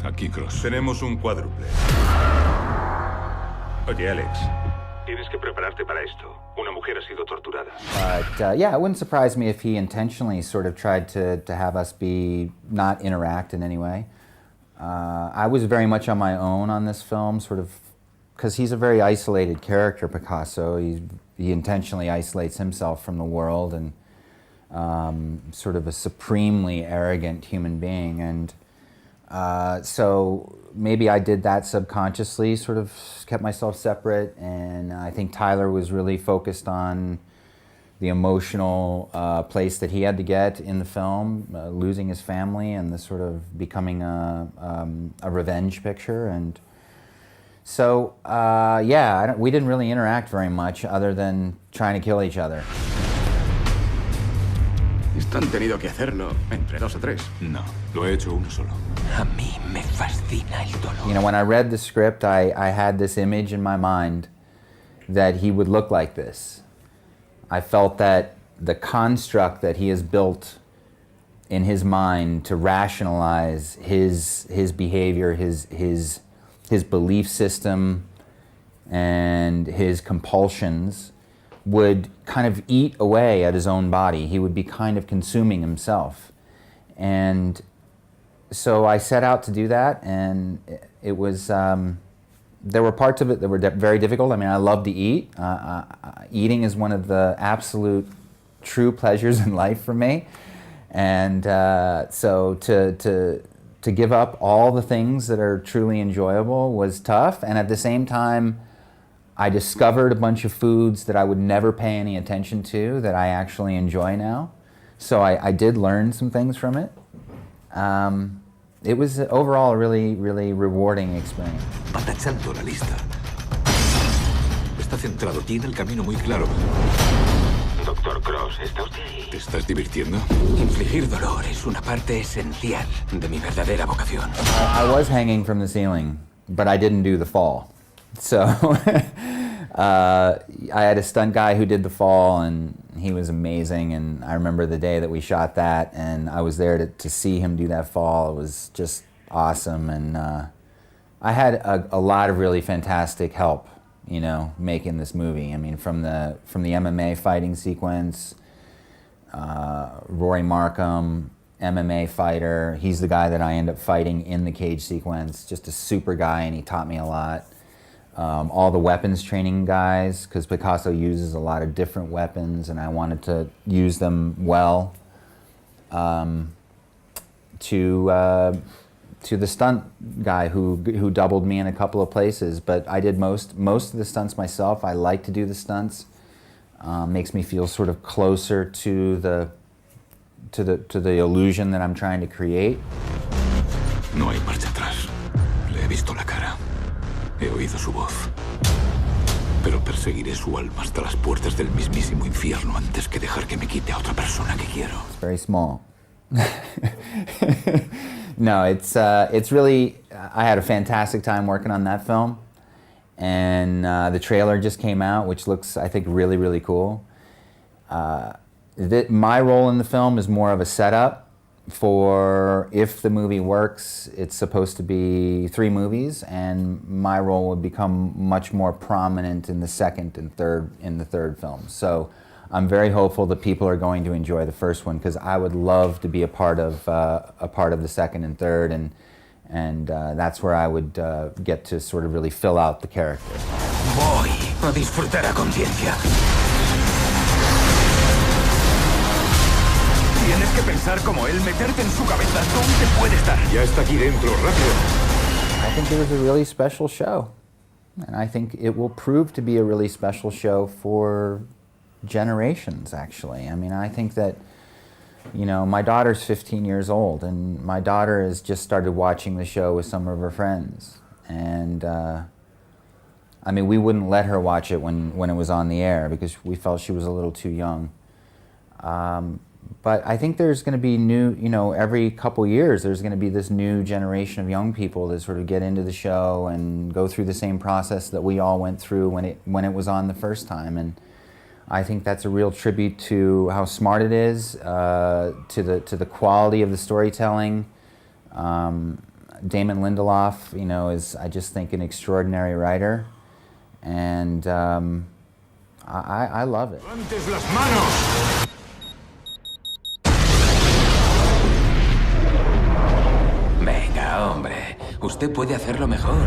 Aquí, Cross. Tenemos un cuádruple. Oye, Alex, tienes que prepararte para esto. Una mujer ha sido torturada. But yeah, it wouldn't surprise me if he intentionally sort of tried to have us not interact in any way. I was very much on my own on this film, sort of, because he's a very isolated character, Picasso. He intentionally isolates himself from the world and sort of a supremely arrogant human being. And so maybe I did that subconsciously, sort of kept myself separate, and I think Tyler was really focused on the emotional place that he had to get in the film, losing his family and the sort of becoming a revenge picture. And so, yeah, we didn't really interact very much other than trying to kill each other. Esto han tenido que hacerlo entre 2 o 3. No, lo he hecho uno solo. A mí me fascina el dolor. You know, when I read the script, I had this image in my mind that he would look like this. I felt that the construct that he has built in his mind to rationalize his behavior, his belief system, and his compulsions would kind of eat away at his own body. He would be kind of consuming himself. And so I set out to do that, and it was, there were parts of it that were very difficult. I mean, I love to eat. Eating is one of the absolute true pleasures in life for me. And so to give up all the things that are truly enjoyable was tough. And at the same time, I discovered a bunch of foods that I would never pay any attention to that I actually enjoy now. So I did learn some things from it. It was overall a really, really rewarding experience. Va tachando la lista. Está centrado, tiene el camino muy claro. Doctor Cross, ¿está usted ahí? ¿Te estás divirtiendo? Infligir dolor es una parte esencial de mi verdadera vocación. I was hanging from the ceiling, but I didn't do the fall. So I had a stunt guy who did the fall, and he was amazing. And I remember the day that we shot that, and I was there to see him do that fall. It was just awesome. And I had a lot of really fantastic help, you know, making this movie. I mean, from the MMA fighting sequence, Rory Markham, MMA fighter. He's the guy that I end up fighting in the cage sequence. Just a super guy, and he taught me a lot. All the weapons training guys, because Picasso uses a lot of different weapons, and I wanted to use them well. To the stunt guy who doubled me in a couple of places, but I did most of the stunts myself. I like to do the stunts. Makes me feel sort of closer to the illusion that I'm trying to create. No hay marcha atrás. Le he visto la cara. He oído su voz. Pero perseguiré su alma hasta las puertas del mismísimo infierno antes que dejar que me quite a otra persona que quiero. It's very small. No, it's really, I had a fantastic time working on that film. And the trailer just came out, which looks, I think, really, really cool. My role in the film is more of a setup for, if the movie works, it's supposed to be 3 movies, and my role would become much more prominent in the second and third film. So I'm very hopeful that people are going to enjoy the first one, because I would love to be a part of the second and third, and that's where I would get to sort of really fill out the character. Voy a disfrutar a conciencia. Tienes que pensar como él, meterte en su cabeza. ¿Dónde puede estar? Ya está aquí dentro, rápido. I think it was a really special show. And I think it will prove to be a really special show for generations, actually. I mean, I think that, you know, my daughter's 15 years old, and my daughter has just started watching the show with some of her friends. And, I mean, we wouldn't let her watch it when it was on the air because we felt she was a little too young. But I think there's going to be new, you know, every couple years there's going to be this new generation of young people that sort of get into the show and go through the same process that we all went through when it was on the first time. And I think that's a real tribute to how smart it is, to the quality of the storytelling, Damon Lindelof, you know, is, I just think, an extraordinary writer, and I love it. ¡Levantes las manos! Venga, hombre. Usted puede hacerlo mejor.